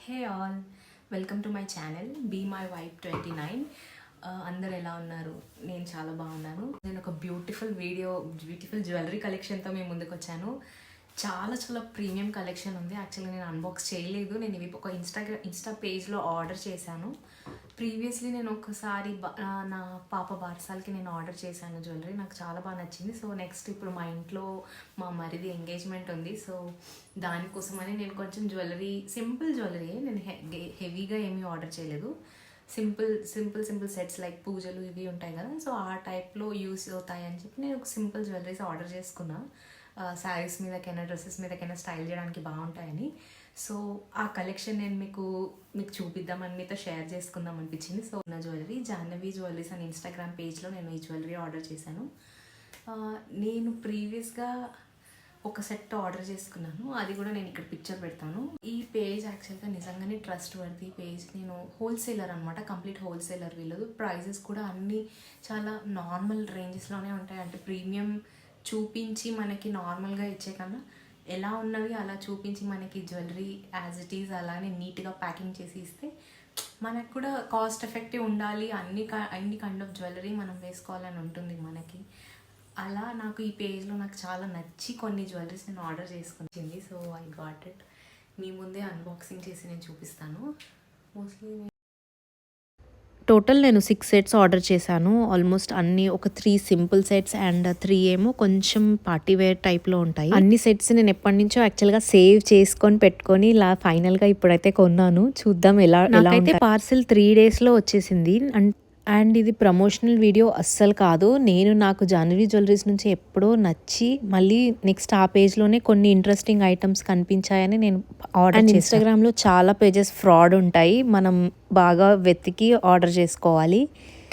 Hey all, welcome to my channel Be My Vibe 29. అందరు ఎలా ఉన్నారు? నేను చాలా బాగున్నాను. నేను ఒక బ్యూటిఫుల్ జ్యువెలరీ కలెక్షన్తో మేము ముందుకు వచ్చాను. చాలా ప్రీమియం కలెక్షన్ ఉంది. యాక్చువల్గా నేను అన్బాక్స్ చేయలేదు. నేను ఇవి ఒక ఇన్స్టా పేజ్లో ఆర్డర్ చేశాను. ప్రీవియస్లీ నేను ఒకసారి నా పాప బార్సాలకి నేను ఆర్డర్ చేశాను జ్యువెలరీ. నాకు చాలా బాగా నచ్చింది. సో నెక్స్ట్ ఇప్పుడు మా ఇంట్లో మా మరిది ఎంగేజ్మెంట్ ఉంది. సో దానికోసమని నేను కొంచెం సింపుల్ జ్యువెలరీ, నేను హెవీగా ఏమీ ఆర్డర్ చేయలేదు. సింపుల్ సెట్స్ లైక్ పూజలు ఇవి ఉంటాయి కదా, సో ఆ టైప్లో యూస్ అవుతాయని చెప్పి నేను ఒక సింపుల్ జ్యువెలరీస్ ఆర్డర్ చేసుకున్నా. శారీస్ మీదకైనా డ్రెస్సెస్ మీదకైనా స్టైల్ చేయడానికి బాగుంటాయని. సో ఆ కలెక్షన్ నేను మీకు చూపిద్దామని మీతో షేర్ చేసుకుందాం అనిపించింది. సో నా జ్యువెలరీ జాహ్నవి జ్యువెలరీస్ అని ఇన్స్టాగ్రామ్ పేజ్లో నేను ఈ జ్యువెలరీ ఆర్డర్ చేశాను. నేను ప్రీవియస్గా ఒక సెట్ ఆర్డర్ చేసుకున్నాను. అది కూడా నేను ఇక్కడ పిక్చర్ పెడతాను. ఈ పేజ్ యాక్చువల్గా నిజంగానే ట్రస్ట్ వర్తీ పేజ్. నేను హోల్సేలర్ అనమాట, కంప్లీట్ హోల్సేలర్. వీళ్ళదు ప్రైజెస్ కూడా అన్నీ చాలా నార్మల్ రేంజెస్లోనే ఉంటాయి. అంటే ప్రీమియం చూపించి మనకి నార్మల్గా ఇచ్చే కన్నా ఎలా ఉన్నవి అలా చూపించి మనకి జ్యువెలరీ యాజ్ ఇట్ ఈజ్ అలానే నీట్గా ప్యాకింగ్ చేసి ఇస్తే మనకు కూడా కాస్ట్ ఎఫెక్టివ్ ఉండాలి. అన్ని కైండ్ ఆఫ్ జ్యువెలరీ మనం వేసుకోవాలని ఉంటుంది మనకి. అలా నాకు ఈ పేజ్లో నాకు చాలా నచ్చి కొన్ని జ్యువెలరీస్ నేను ఆర్డర్ చేసుకుంటుంది. So I got it. మీ ముందే అన్బాక్సింగ్ చేసి నేను చూపిస్తాను. మోస్ట్లీ టోటల్ నేను 6 సెట్స్ ఆర్డర్ చేశాను. ఆల్మోస్ట్ అన్ని ఒక 3 సింపుల్ సెట్స్ అండ్ 3 ఏమో కొంచెం పార్టీ వేర్ టైప్లో ఉంటాయి. అన్ని సెట్స్ నేను ఎప్పటి నుంచో యాక్చువల్గా సేవ్ చేసుకొని పెట్టుకొని ఇలా ఫైనల్గా ఇప్పుడైతే కొన్నాను. చూద్దాం ఎలా అయితే పార్సిల్ 3 డేస్లో వచ్చేసింది. అండ్ ఇది ప్రమోషనల్ వీడియో అస్సలు కాదు. నాకు జాహ్నవి జ్యువెలరీస్ నుంచి ఎప్పుడో నచ్చి మళ్ళీ నెక్స్ట్ ఆ పేజ్లోనే కొన్ని ఇంట్రెస్టింగ్ ఐటమ్స్ కనిపించాయని నేను ఆర్డర్ చేశాను. ఇన్స్టాగ్రామ్లో చాలా పేజెస్ ఫ్రాడ్ ఉంటాయి, మనం బాగా వెతికి ఆర్డర్ చేసుకోవాలి.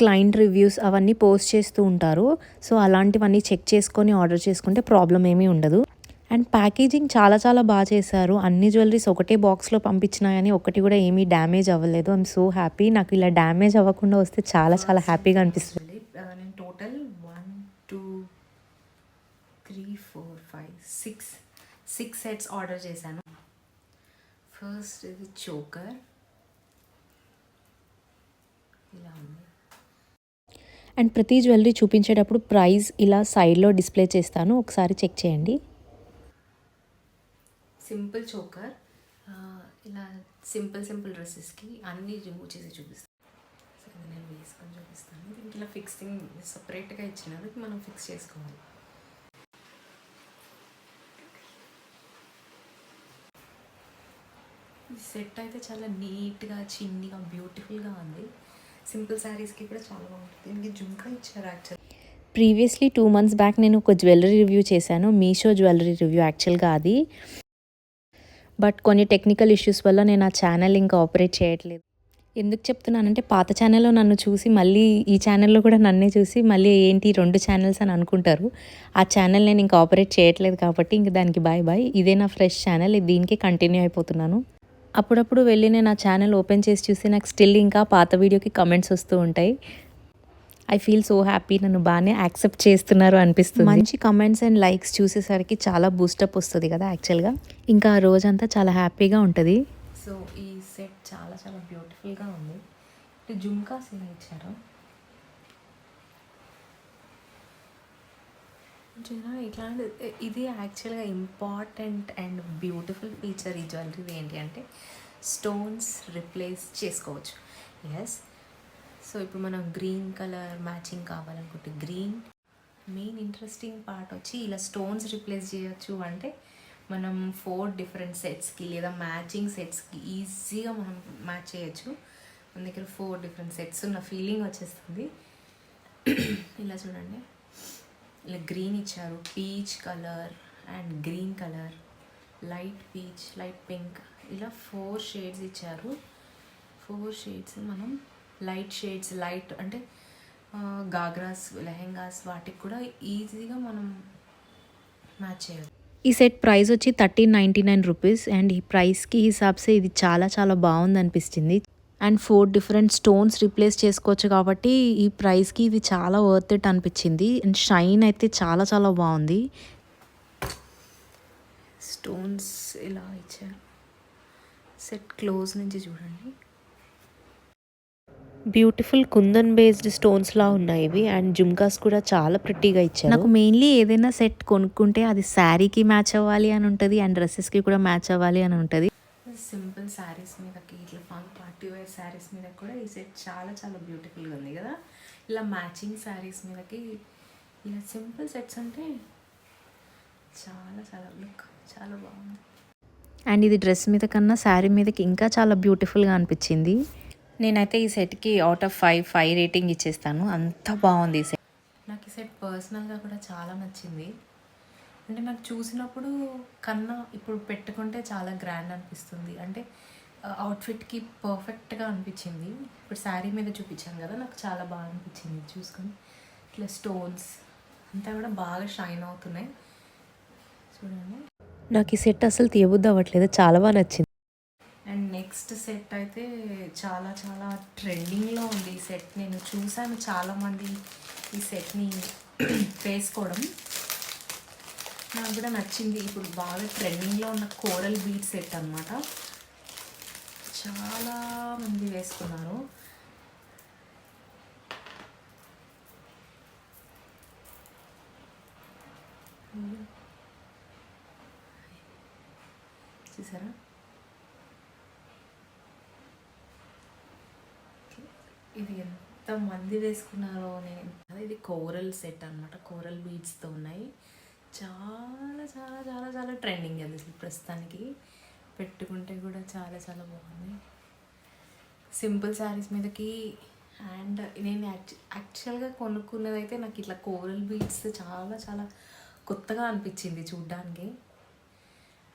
క్లయింట్ రివ్యూస్ అవన్నీ పోస్ట్ చేస్తూ ఉంటారు. సో అలాంటివన్నీ చెక్ చేసుకొని ఆర్డర్ చేసుకుంటే ప్రాబ్లం ఏమీ ఉండదు. అండ్ ప్యాకేజింగ్ చాలా బాగా చేశారు. అన్ని జ్యువెలరీస్ ఒకటే బాక్స్లో పంపించినాయని ఒకటి కూడా ఏమీ డ్యామేజ్ అవ్వలేదు. I'm so happy. నాకు ఇలా డ్యామేజ్ అవ్వకుండా వస్తే చాలా హ్యాపీగా అనిపిస్తుంది. నేను టోటల్ 1 2 3 4 5 6 సెట్స్ ఆర్డర్ చేశాను. ఫస్ట్ ఇది చోకర్ ఇలా ఉంది. అండ్ ప్రతి జ్యువెలరీ చూపించేటప్పుడు ప్రైస్ ఇలా సైడ్లో డిస్ప్లే చేస్తాను, ఒకసారి చెక్ చేయండి. సింపుల్ చోకర్, ఇలా సింపుల్ డ్రెస్సెస్కి అన్నీ రిమూవ్ చేసి చూపిస్తాను. సో ఇది నేను వేసుకొని చూపిస్తాను. దీనికి ఇలా ఫిక్సింగ్ సపరేట్గా ఇచ్చినారు, మనం ఫిక్స్ చేసుకోవాలి. ఈ సెట్ అయితే చాలా నీట్గా చిన్నగా బ్యూటిఫుల్గా ఉంది. సింపుల్ శారీస్కి కూడా చాలా బాగుంటుంది. దీనికి జుంకా ఇచ్చారు. యాక్చువల్ ప్రీవియస్లీ 2 months బ్యాక్ నేను ఒక జ్యువెలరీ రివ్యూ చేశాను, మీషో జ్యువెలరీ రివ్యూ యాక్చువల్గా అది. బట్ కొన్ని టెక్నికల్ ఇష్యూస్ వల్ల నేను ఆ ఛానల్ ఇంకా ఆపరేట్ చేయట్లేదు. ఎందుకు చెప్తున్నానంటే పాత ఛానల్లో నన్ను చూసి మళ్ళీ ఈ ఛానల్లో కూడా నన్నే చూసి మళ్ళీ ఏంటి 2 ఛానల్స్ అని అనుకుంటారు. ఆ ఛానల్ నేను ఇంకా ఆపరేట్ చేయట్లేదు కాబట్టి ఇంక దానికి బాయ్. ఇదే నా ఫ్రెష్ ఛానల్, దీనికే కంటిన్యూ అయిపోతున్నాను. అప్పుడప్పుడు వెళ్ళి నేను ఆ ఛానల్ ఓపెన్ చేసి చూసి నాకు స్టిల్ ఇంకా పాత వీడియోకి కమెంట్స్ వస్తూ ఉంటాయి. ఐ ఫీల్ సో హ్యాపీ, నన్ను బాగానే యాక్సెప్ట్ చేస్తున్నారు అనిపిస్తుంది. మంచి కమెంట్స్ అండ్ లైక్స్ చూసేసరికి చాలా బూస్టప్ వస్తుంది కదా యాక్చువల్గా. ఇంకా ఆ రోజంతా చాలా హ్యాపీగా ఉంటుంది. సో ఈ సెట్ చాలా బ్యూటిఫుల్గా ఉంది. అంటే జుమ్కాస్ ఇలా ఇచ్చారు. ఇట్లాంటి ఇది యాక్చువల్గా ఇంపార్టెంట్ అండ్ బ్యూటిఫుల్ ఫీచర్ ఈ జ్యువెలరీ ఏంటి అంటే స్టోన్స్ రిప్లేస్ చేసుకోవచ్చు. ఎస్, సో ఇప్పుడు మనం గ్రీన్ కలర్ మ్యాచింగ్ కావాలనుకుంటే గ్రీన్. మెయిన్ ఇంట్రెస్టింగ్ పార్ట్ వచ్చి ఇలా స్టోన్స్ రిప్లేస్ చేయొచ్చు అంటే మనం 4 డిఫరెంట్ సెట్స్కి లేదా మ్యాచింగ్ సెట్స్కి ఈజీగా మనం మ్యాచ్ చేయొచ్చు. మన దగ్గర 4 డిఫరెంట్ సెట్స్ ఉన్న ఫీలింగ్ వచ్చేస్తుంది. ఇలా చూడండి, ఇలా గ్రీన్ ఇచ్చారు, peach colour and green colour, light peach, light pink, ఇలా 4 షేడ్స్ ఇచ్చారు. 4 షేడ్స్ మనం లైట్ అంటే గాగ్రాస్, లెహెంగాస్ వాటికి కూడా ఈజీగా మనం మ్యాచ్ చేయొచ్చు. ఈ సెట్ ప్రైస్ వచ్చి 1399 రూపీస్. అండ్ ఈ ప్రైస్కి హిసాబ్సే ఇది చాలా బాగుంది అనిపిస్తుంది. అండ్ 4 డిఫరెంట్ స్టోన్స్ రిప్లేస్ చేసుకోవచ్చు కాబట్టి ఈ ప్రైస్కి ఇది చాలా వర్త్ ఇట్ అనిపించింది. అండ్ షైన్ అయితే చాలా బాగుంది. స్టోన్స్ ఇలా ఇచ్చారు. సెట్ క్లోజ్ నుంచి చూడండి. బ్యూటిఫుల్ కుందన్ బేస్డ్ స్టోన్స్ లా ఉన్నాయి ఇవి. అండ్ జుమ్కాస్ కూడా చాలా ప్రిట్టీగా ఇచ్చారు. నాకు మెయిన్లీ ఏదైనా సెట్ కొనుక్కుంటే అది శారీకి మ్యాచ్ అవ్వాలి అని ఉంటుంది అండ్ డ్రెస్సెస్కి కూడా మ్యాచ్ అవ్వాలి అని ఉంటుంది. సింపుల్ శారీస్ మీదకి ఇట్లా పార్టీ వేర్ శారీస్ మీద కూడా ఈ సెట్ చాలా చాలా బ్యూటిఫుల్గా ఉంది కదా. ఇలా మ్యాచింగ్ శారీస్ మీదకి ఇలా సింపుల్ సెట్స్ అంటే చాలా చాలా లుక్ చాలా బాగుంది. అండ్ ఇది డ్రెస్ మీద కన్నా శారీ మీదకి ఇంకా చాలా బ్యూటిఫుల్గా అనిపించింది. నేనైతే ఈ సెట్కి అవుట్ ఆఫ్ 5 రేటింగ్ ఇచ్చేస్తాను. అంత బాగుంది ఈ సెట్. నాకు ఈ సెట్ పర్సనల్గా కూడా చాలా నచ్చింది. అంటే నాకు చూసినప్పుడు కన్నా ఇప్పుడు పెట్టుకుంటే చాలా గ్రాండ్ అనిపిస్తుంది. అంటే అవుట్ఫిట్కి పర్ఫెక్ట్గా అనిపించింది. ఇప్పుడు శారీ మీద చూపించాను కదా, నాకు చాలా బాగా అనిపించింది చూసుకొని. ఇట్లా స్టోన్స్ అంతా కూడా బాగా షైన్ అవుతున్నాయి చూడండి. నాకు ఈ సెట్ అసలు తీయబుద్ధి అవ్వట్లేదు, చాలా బాగా నచ్చింది. అండ్ నెక్స్ట్ సెట్ అయితే చాలా చాలా ట్రెండింగ్లో ఉంది ఈ సెట్. నేను చూసాను చాలామంది ఈ సెట్ని వేసుకోవడం, నాకు కూడా నచ్చింది. ఇప్పుడు బాగా ట్రెండింగ్లో ఉన్న కోరల్ బీడ్ సెట్ అనమాట. చాలా మంది వేసుకున్నారు. చూసారా, ఇది ఎంత మంది వేసుకున్నారో. నేను ఇది కోరల్ సెట్ అనమాట, కోరల్ బీడ్స్తో ఉన్నాయి. చాలా చాలా చాలా చాలా ట్రెండింగ్ అది అసలు ప్రస్తుతానికి. పెట్టుకుంటే కూడా చాలా చాలా బాగుంది సింపుల్ శారీస్ మీదకి. అండ్ నేను యాక్చువల్గా కొనుక్కున్నది అయితే నాకు ఇట్లా కోరల్ బీడ్స్ చాలా చాలా కొత్తగా అనిపించింది చూడ్డానికి.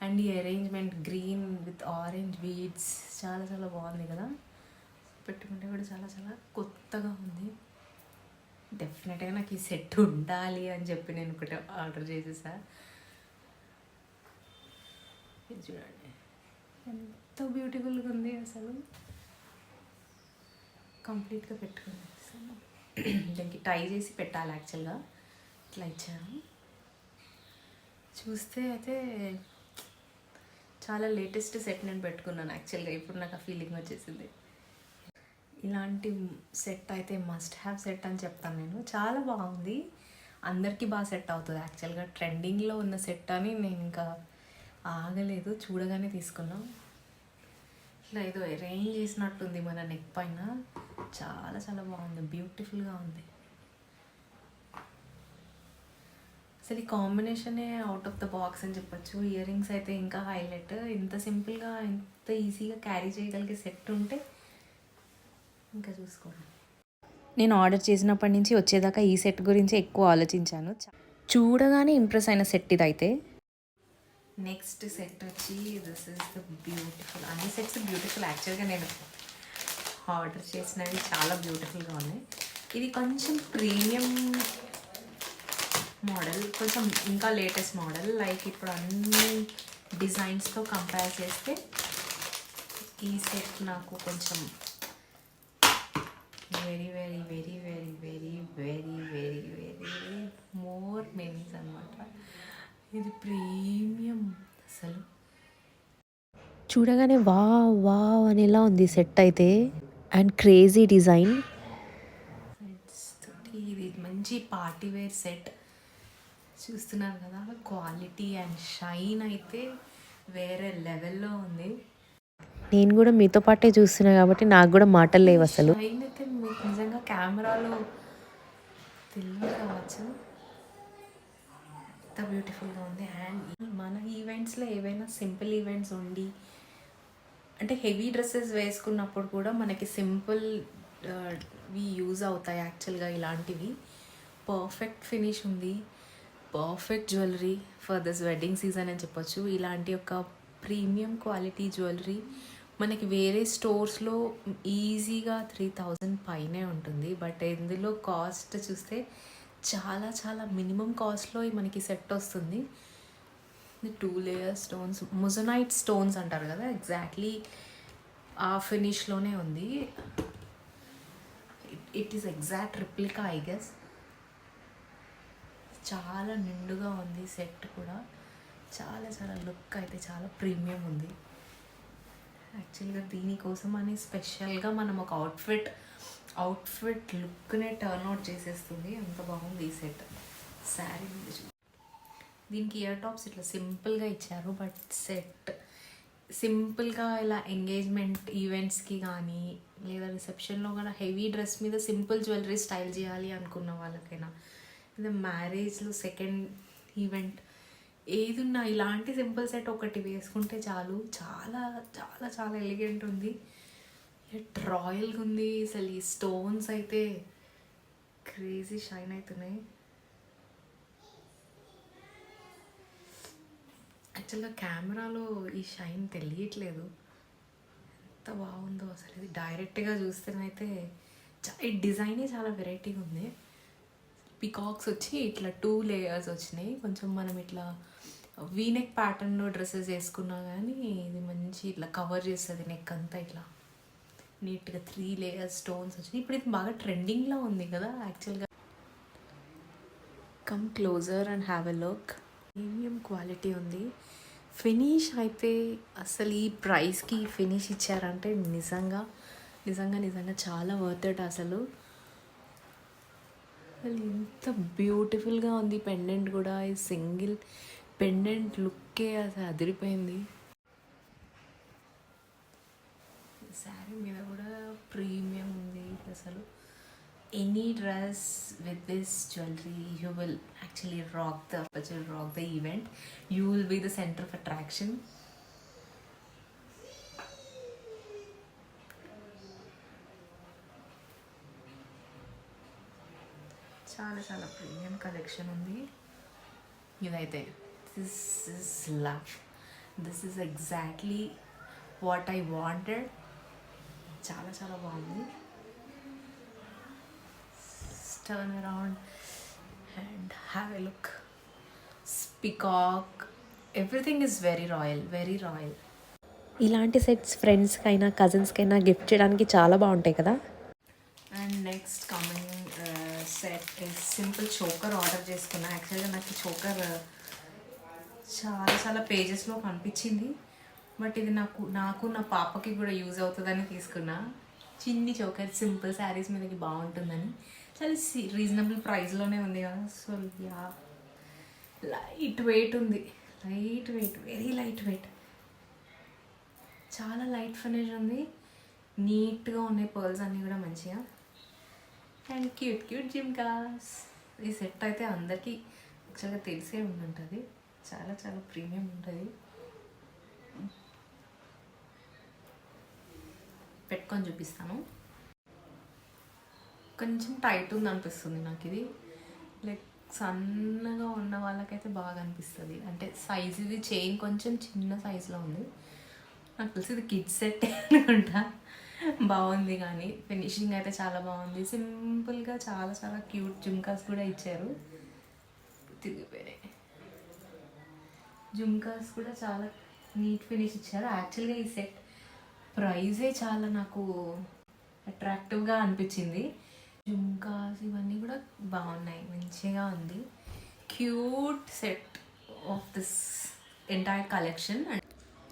అండ్ ఈ arrangement green with orange beads చాలా చాలా బాగుంది కదా. పెట్టుకుంటే కూడా చాలా చాలా కొత్తగా ఉంది. డెఫినెట్గా నాకు ఈ సెట్ ఉండాలి అని చెప్పి నేను ఒకటి ఆర్డర్ చేసేసా. ఇది చూడండి ఎంత బ్యూటిఫుల్గా ఉంది అసలు. కంప్లీట్గా పెట్టుకుని దానికి టై చేసి పెట్టాలి యాక్చువల్గా. ఇట్లా ఇచ్చాను. చూస్తే అయితే చాలా లేటెస్ట్ సెట్ నేను పెట్టుకున్నాను యాక్చువల్గా. ఇప్పుడు నాకు ఆ ఫీలింగ్ వచ్చేసింది. ఇలాంటి సెట్ అయితే మస్ట్ హ్యావ్ సెట్ అని చెప్తాను నేను. చాలా బాగుంది, అందరికీ బాగా సెట్ అవుతుంది యాక్చువల్గా. ట్రెండింగ్లో ఉన్న సెట్ అని నేను ఇంకా ఆగలేదు, చూడగానే తీసుకున్నాం. ఇట్లా ఏదో అరేంజ్ చేసినట్టుంది మన నెక్ పైన. చాలా చాలా బాగుంది, బ్యూటిఫుల్గా ఉంది అసలు. ఈ కాంబినేషనే అవుట్ ఆఫ్ ద బాక్స్ అని చెప్పొచ్చు. ఇయర్ రింగ్స్ అయితే ఇంకా హైలైట్. ఇంత సింపుల్గా ఇంత ఈజీగా క్యారీ చేయగలిగే సెట్ ఉంటే ఇంకా చూసుకోండి. నేను ఆర్డర్ చేసినప్పటి నుంచి వచ్చేదాకా ఈ సెట్ గురించి ఎక్కువ ఆలోచించాను. చూడగానే ఇంప్రెస్ అయిన సెట్ ఇదైతే. నెక్స్ట్ సెట్ వచ్చి దిస్ ఇస్ ద బ్యూటిఫుల్. అన్ని సెట్స్ బ్యూటిఫుల్ యాక్చువల్గా. నేను ఆర్డర్ చేసినవి చాలా బ్యూటిఫుల్గా ఉన్నాయి. ఇది కొంచెం ప్రీమియం మోడల్, కొంచెం ఇంకా లేటెస్ట్ మోడల్. లైక్ ఇప్పుడు అన్ని డిజైన్స్తో కంపేర్ చేస్తే ఈ సెట్ నాకు కొంచెం very very very very very very very very more mains అనమాట. ఇది ప్రీమియం అసలు. చూడగానే వావ్ వావ్ అనేలా ఉంది సెట్ అయితే. And crazy design. ఇది మంచి పార్టీ వేర్ సెట్. చూస్తున్నారు కదా, క్వాలిటీ అండ్ షైన్ అయితే వేరే లెవెల్లో ఉంది. నేను కూడా మీతో పాటే చూస్తున్నా కాబట్టి నాకు కూడా మాటలు లేవు అసలు. షైన్ అయితే మీకు నిజంగా కెమెరాలో తెలియదు కావచ్చు, ఎంత బ్యూటిఫుల్గా ఉంది. అండ్ మన ఈవెంట్స్లో ఏవైనా సింపుల్ ఈవెంట్స్ ఉండి అంటే హెవీ డ్రెస్సెస్ వేసుకున్నప్పుడు కూడా మనకి సింపుల్ వి యూజ్ అవుతాయి యాక్చువల్గా ఇలాంటివి. పర్ఫెక్ట్ ఫినిష్ ఉంది, perfect jewellery for this wedding season అని చెప్పొచ్చు. ఇలాంటి ఒక ప్రీమియం క్వాలిటీ జ్యువెలరీ మనకి వేరే స్టోర్స్లో ఈజీగా 3000 పైనే ఉంటుంది. బట్ ఇందులో కాస్ట్ చూస్తే చాలా చాలా మినిమం కాస్ట్లో మనకి సెట్ వస్తుంది. 2 లేయర్ స్టోన్స్, మొజనైట్ స్టోన్స్ అంటారు కదా, ఎగ్జాక్ట్లీ ఆ ఫినిష్లోనే ఉంది. It is exact replica I guess. చాలా నిండుగా ఉంది సెట్ కూడా. చాలా చాలా లుక్ అయితే చాలా ప్రీమియం ఉంది. యాక్చువల్గా దీనికోసం అని స్పెషల్గా మనం ఒక అవుట్ఫిట్ లుక్నే టర్న్ అవుట్ చేసేస్తుంది. అంత బాగుంది ఈ సెట్. శారీ మీద దీనికి ఇయర్ టాప్స్ ఇట్లా సింపుల్గా ఇచ్చారు, బట్ సెట్ సింపుల్గా ఇలా ఎంగేజ్మెంట్ ఈవెంట్స్కి కానీ లేదా రిసెప్షన్లో కూడా హెవీ డ్రెస్ మీద సింపుల్ జ్యువెలరీ స్టైల్ చేయాలి అనుకున్న వాళ్ళకైనా, లేదా మ్యారేజ్లో సెకండ్ ఈవెంట్ ఏదున్నా ఇలాంటి సింపుల్ సెట్ ఒకటి వేసుకుంటే చాలు. చాలా చాలా చాలా ఎలిగెంట్ ఉంది, రాయల్గా ఉంది. అసలు ఈ స్టోన్స్ అయితే క్రేజీ షైన్ అవుతున్నాయి. యాక్చువల్గా కెమెరాలో ఈ షైన్ తెలియట్లేదు, ఎంత బాగుందో అసలు. ఇది డైరెక్ట్గా చూస్తేనైతే ఈ డిజైనే చాలా వెరైటీగా ఉంది. పికాక్స్ వచ్చి ఇట్లా 2 లేయర్స్ వచ్చినాయి. కొంచెం మనం ఇట్లా వీనెక్ ప్యాటర్న్లో డ్రెస్సెస్ వేసుకున్నా కానీ ఇది మంచి ఇట్లా కవర్ చేస్తుంది నెక్ అంతా. ఇట్లా నీట్గా 3 లేయర్స్ స్టోన్స్ వచ్చినాయి. ఇప్పుడు ఇది బాగా ట్రెండింగ్లో ఉంది కదా యాక్చువల్గా. Come closer and have a look. Premium quality ఉంది. ఫినిష్ అయితే అసలు ఈ ప్రైస్కి ఫినిష్ ఇచ్చారంటే నిజంగా నిజంగా నిజంగా చాలా వర్త్ ఇట్ అసలు. అసలు ఎంత బ్యూటిఫుల్గా ఉంది పెండెంట్ కూడా. ఈ సింగిల్ పెండెంట్ లుక్కే అసలు అదిరిపోయింది. శారీ మీద కూడా ప్రీమియం ఉంది అసలు. Any dress with this jewellery you will actually rock the event. You will be the centre of attraction. చాలా చాలా ప్రీమియం కలెక్షన్ ఉంది ఇదైతే. This is love. This is exactly what I wanted. చాలా చాలా బాగుంది. Turn around and have a look. Peacock, everything is very royal, very royal. ఇలాంటి sets ఫ్రెండ్స్కైనా కజిన్స్కైనా గిఫ్ట్ చేయడానికి చాలా బాగుంటాయి కదా. And next coming set is simple choker order చేసుకున్నా. యాక్చువల్గా నాకు ఈ చోకర్ చాలా చాలా పేజెస్లో కనిపించింది, బట్ ఇది నాకు నా పాపకి కూడా యూజ్ అవుతుందని తీసుకున్నా. చిన్ని చోకర్ సింపుల్ శారీస్ మీదకి బాగుంటుందని. చాలా రీజనబుల్ ప్రైస్లోనే ఉంది కదా. సో యా, లైట్ వెయిట్ ఉంది. Light weight, very light weight. చాలా లైట్ ఫినిష్ ఉంది. నీట్గా ఉన్నాయి పర్ల్స్ అన్నీ కూడా మంచిగా. And cute jhumkas. ఈ సెట్ అయితే అందరికీ యాక్చువల్గా తెలిసే ఉంటుంది. చాలా చాలా ప్రీమియం ఉంటుంది. పెట్టుకొని చూపిస్తాను. కొంచెం టైట్ ఉంది అనిపిస్తుంది నాకు ఇది. లైక్ సన్నగా ఉన్న వాళ్ళకైతే బాగా అనిపిస్తుంది. అంటే సైజ్ ఇది చైన్ కొంచెం చిన్న సైజులో ఉంది. నాకు తెలిసి ఇది కిడ్స్ సెట్ అనుకుంటా. బాగుంది కానీ ఫినిషింగ్ అయితే చాలా బాగుంది. సింపుల్గా చాలా చాలా క్యూట్ జుమ్కాస్ కూడా ఇచ్చారు. తిరిగిపోయినాయి. జుమ్కాస్ కూడా చాలా నీట్ ఫినిష్ ఇచ్చారు. యాక్చువల్గా ఈ సెట్ ప్రైజే చాలా నాకు అట్రాక్టివ్గా అనిపించింది. జుమ్కాస్ ఇవన్నీ కూడా బాగున్నాయి, మంచిగా ఉంది. Cute set of this entire collection.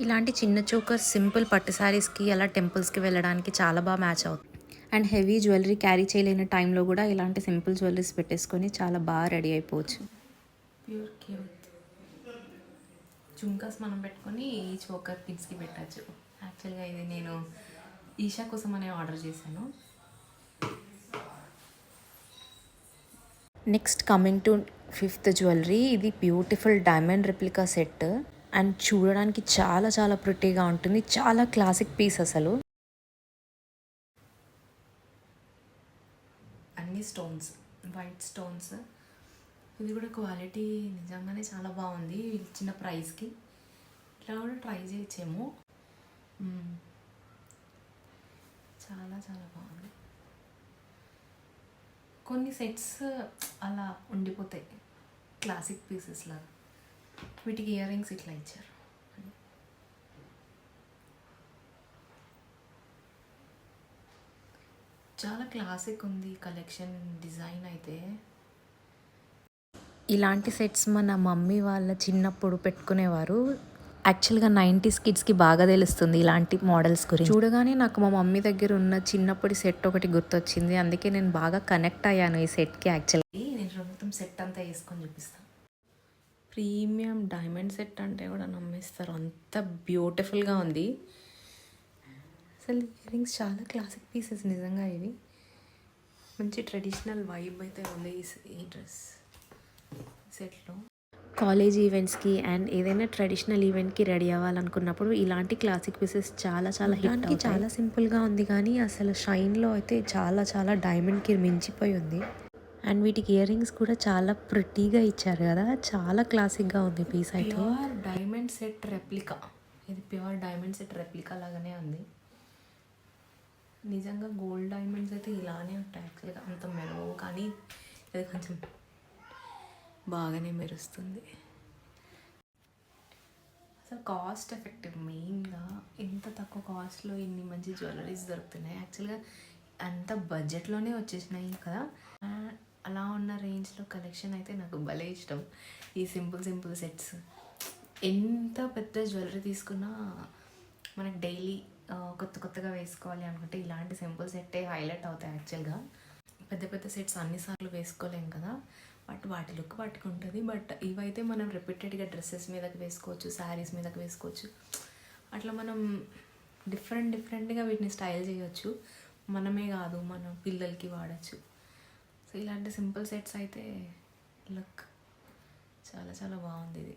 ఇలాంటి చిన్న చోకర్స్ సింపుల్ పట్టు శారీస్కి అలా టెంపుల్స్కి వెళ్ళడానికి చాలా బాగా మ్యాచ్ అవుతుంది. అండ్ హెవీ జ్యువెలరీ క్యారీ చేయలేని టైంలో కూడా ఇలాంటి సింపుల్ జ్యువెలరీస్ పెట్టేసుకొని చాలా బాగా రెడీ అయిపోవచ్చు. ప్యూర్ క్యూట్ జుమ్కాస్ మనం పెట్టుకొని ఈ చోకర్ కిడ్స్కి పెట్టచ్చు. యాక్చువల్గా ఇది నేను ఈషా కోసం అనే ఆర్డర్ చేశాను. Next coming to 5th jewellery. ఇది beautiful diamond replica set and చూడడానికి చాలా చాలా ప్రిటీగా ఉంటుంది. చాలా క్లాసిక్ పీస్ అసలు. అన్ని స్టోన్స్, వైట్ స్టోన్స్. ఇది కూడా క్వాలిటీ నిజంగానే చాలా బాగుంది. ఇచ్చిన ప్రైస్కి ఇట్లా కూడా ట్రై చేయొచ్చేమో. చాలా చాలా బాగుంది. కొన్ని సెట్స్ అలా ఉండిపోతాయి క్లాసిక్ పీసెస్ లాగా. వీటికి ఇయర్ రింగ్స్ ఇట్లా ఇచ్చారు. చాలా క్లాసిక్ ఉంది కలెక్షన్. డిజైన్ అయితే ఇలాంటి సెట్స్ మన మమ్మీ వాళ్ళ చిన్నప్పుడు పెట్టుకునేవారు. యాక్చువల్గా 90s కిడ్స్కి బాగా తెలుస్తుంది ఇలాంటి మోడల్స్ గురించి. చూడగానే నాకు మా మమ్మీ దగ్గర ఉన్న చిన్నప్పటి సెట్ ఒకటి గుర్తొచ్చింది. అందుకే నేను బాగా కనెక్ట్ అయ్యాను ఈ సెట్కి. యాక్చువల్లీ నేను మొత్తం సెట్ అంతా వేసుకొని చూపిస్తాను. ప్రీమియం డైమండ్ సెట్ అంటే కూడా నమ్మేస్తారు, అంత బ్యూటిఫుల్గా ఉంది. అసలు ఇయర్ రింగ్స్ చాలా క్లాసిక్ పీసెస్ నిజంగా. ఇవి మంచి ట్రెడిషనల్ వైబ్ అయితే ఉంది ఈ డ్రెస్ సెట్లో. కాలేజ్ ఈవెంట్స్కి అండ్ ఏదైనా ట్రెడిషనల్ ఈవెంట్కి రెడీ అవ్వాలనుకున్నప్పుడు ఇలాంటి క్లాసిక్ పీసెస్ చాలా హిట్ అవుతాయి. చాలా సింపుల్గా ఉంది కానీ అసలు షైన్లో అయితే చాలా డైమండ్కి మించిపోయి ఉంది. అండ్ వీటికి ఇయర్ రింగ్స్ కూడా చాలా ప్రిటీగా ఇచ్చారు కదా, చాలా క్లాసిక్గా ఉంది పీస్ అయితే. ప్యూర్ డైమండ్ సెట్ రెప్లికా, ఇది ప్యూర్ డైమండ్ సెట్ రెప్లికా లాగానే ఉంది. నిజంగా గోల్డ్ డైమండ్స్ అయితే ఇలానే ఉంటాయి యాక్చువల్గా, అంత మెరవు, కానీ ఇది కొంచెం బాగానే మెరుస్తుంది. అసలు కాస్ట్ ఎఫెక్టివ్, మెయిన్గా ఇంత తక్కువ కాస్ట్లో ఇన్ని మంచి జ్యువెలరీస్ దొరుకుతున్నాయి. యాక్చువల్గా అంత బడ్జెట్లోనే వచ్చేసినాయి కదా. అలా ఉన్న రేంజ్లో కలెక్షన్ అయితే నాకు భలే ఇష్టం. ఈ సింపుల్ సెట్స్, ఎంత పెద్ద జ్యువెలరీ తీసుకున్నా మనకు డైలీ కొత్తగా వేసుకోవాలి అనుకుంటే ఇలాంటి సింపుల్ సెట్టే హైలైట్ అవుతాయి. యాక్చువల్గా పెద్ద సెట్స్ అన్నిసార్లు వేసుకోలేం కదా, వాటి లుక్ వాటికి ఉంటుంది. బట్ ఇవైతే మనం రిపీటెడ్గా డ్రెస్సెస్ మీదకి వేసుకోవచ్చు, శారీస్ మీదకి వేసుకోవచ్చు. అట్లా మనం డిఫరెంట్గా వీటిని స్టైల్ చేయొచ్చు. మనమే కాదు, మన పిల్లలకి వాడచ్చు. సో ఇలాంటి సింపుల్ సెట్స్ అయితే లుక్ చాలా బాగుంది ఇది.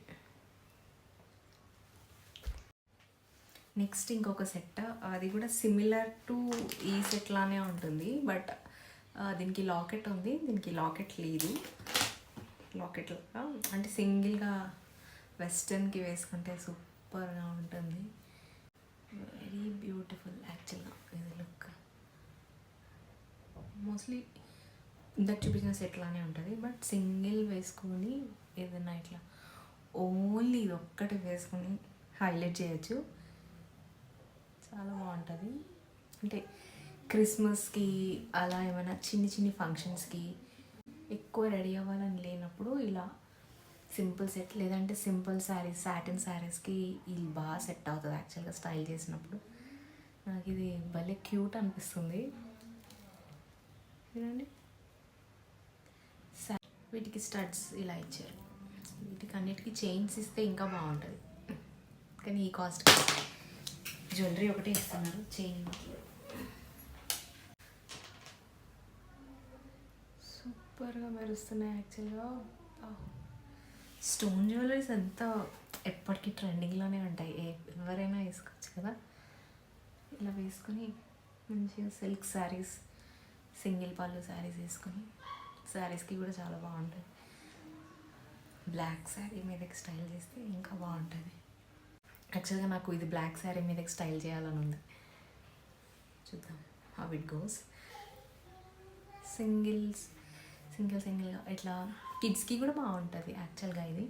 నెక్స్ట్ ఇంకొక సెట్, అది కూడా సిమిలర్ టు ఈ సెట్ లానే ఉంటుంది. బట్ దీనికి లాకెట్ ఉంది, దీనికి లాకెట్ లేదు. లాకెట్ అంటే సింగిల్గా వెస్టర్న్కి వేసుకుంటే సూపర్గా ఉంటుంది. వెరీ బ్యూటిఫుల్ యాక్చువల్గా ఇది లుక్. మోస్ట్లీ ఇందాక చూపించిన సెట్ లానే ఉంటుంది, బట్ సింగిల్ వేసుకొని ఏదైనా ఇట్లా ఓన్లీ ఇది ఒక్కటి వేసుకొని హైలైట్ చేయొచ్చు. చాలా బాగుంటుంది. అంటే క్రిస్మస్కి అలా ఏమైనా చిన్ని ఫంక్షన్స్కి ఎక్కువ రెడీ అవ్వాలని లేనప్పుడు ఇలా సింపుల్ సెట్, లేదంటే సింపుల్ శారీస్, సాటిన్ శారీస్కి ఇది బాగా సెట్ అవుతుంది యాక్చువల్గా స్టైల్ చేసినప్పుడు. నాకు ఇది భలే క్యూట్ అనిపిస్తుంది. చూడండి, వీటికి స్టడ్స్ ఇలా ఇచ్చారు. వీటికి అన్నిటికీ చైన్స్ ఇస్తే ఇంకా బాగుంటుంది, కానీ ఈ కాస్ట్ జ్యువెలరీ ఒకటే ఇస్తున్నారు, చైన్. సూపర్గా మెరుస్తున్నాయి యాక్చువల్గా. స్టోన్ జ్యువెలరీస్ అంతా ఎప్పటికీ ట్రెండింగ్లోనే ఉంటాయి, ఎవరైనా వేసుకోవచ్చు కదా. ఇలా వేసుకొని మంచిగా సిల్క్ శారీస్, సింగిల్ పళ్ళు శారీస్ వేసుకొని, శారీస్కి కూడా చాలా బాగుంటుంది. బ్లాక్ శారీ మీదకి స్టైల్ చేస్తే ఇంకా బాగుంటుంది. యాక్చువల్గా నాకు ఇది బ్లాక్ శారీ మీదకి స్టైల్ చేయాలని ఉంది. చూద్దాం హౌ ఇట్ గోస్. సింగిల్గా ఇట్లా కిడ్స్కి కూడా బాగుంటుంది యాక్చువల్గా ఇది.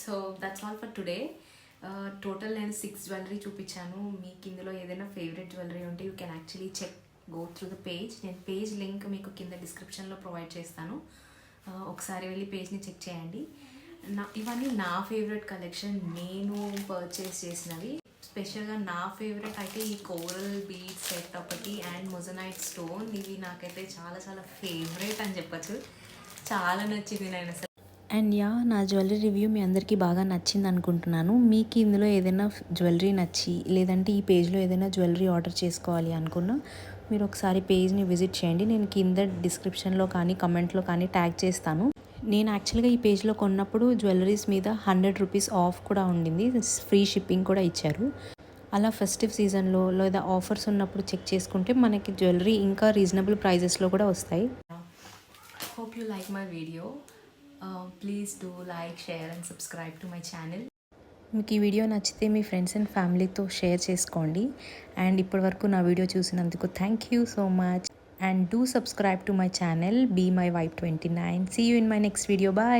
So that's all for today. Total నేను 6 జ్యువెలరీ చూపించాను. మీకు ఇందులో ఏదైనా ఫేవరెట్ జ్యువెలరీ ఉంటే you can actually go through the page. నేను పేజ్ లింక్ మీకు కింద డిస్క్రిప్షన్లో ప్రొవైడ్ చేస్తాను. ఒకసారి వెళ్ళి పేజ్ని చెక్ చేయండి. ఇవన్నీ నా ఫేవరెట్ కలెక్షన్, నేను పర్చేస్ చేసినవి. స్పెషల్గా నా ఫేవరెట్ అయితే ఈ కోరల్ బీడ్ సెట్ ఒకటి అండ్ మొజనైట్ స్టోన్. ఇవి నాకైతే చాలా ఫేవరెట్ అని చెప్పచ్చు. చాలా నచ్చింది నేను అసలు. అండ్ నా జ్యువెలరీ రివ్యూ మీ అందరికీ బాగా నచ్చింది అనుకుంటున్నాను. మీకు ఇందులో ఏదైనా జ్యువెలరీ నచ్చి, లేదంటే ఈ పేజ్లో ఏదైనా జ్యువెలరీ ఆర్డర్ చేసుకోవాలి అనుకున్నా మీరు ఒకసారి పేజ్ని విజిట్ చేయండి. నేను కింద డిస్క్రిప్షన్లో కానీ కమెంట్లో కానీ ట్యాగ్ చేస్తాను. నేను యాక్చువల్గా ఈ పేజ్లో కొన్నప్పుడు జ్యువెలరీస్ మీద 100 రూపీస్ ఆఫ్ కూడా ఉండింది, ఫ్రీ షిప్పింగ్ కూడా ఇచ్చారు. అలా ఫెస్టివ్ సీజన్లో లేదా ఆఫర్స్ ఉన్నప్పుడు చెక్ చేసుకుంటే మనకి జ్యువెలరీ ఇంకా రీజనబుల్ ప్రైజెస్లో కూడా వస్తాయి. Hope you like my video. Please do like, share and subscribe to my channel. మీకు ఈ వీడియో నచ్చితే మీ ఫ్రెండ్స్ అండ్ ఫ్యామిలీతో షేర్ చేసుకోండి. అండ్ ఇప్పటివరకు నా వీడియో చూసినందుకు thank you so much. And do subscribe to my channel, Be My Vibe 29. See you in my next video. Bye.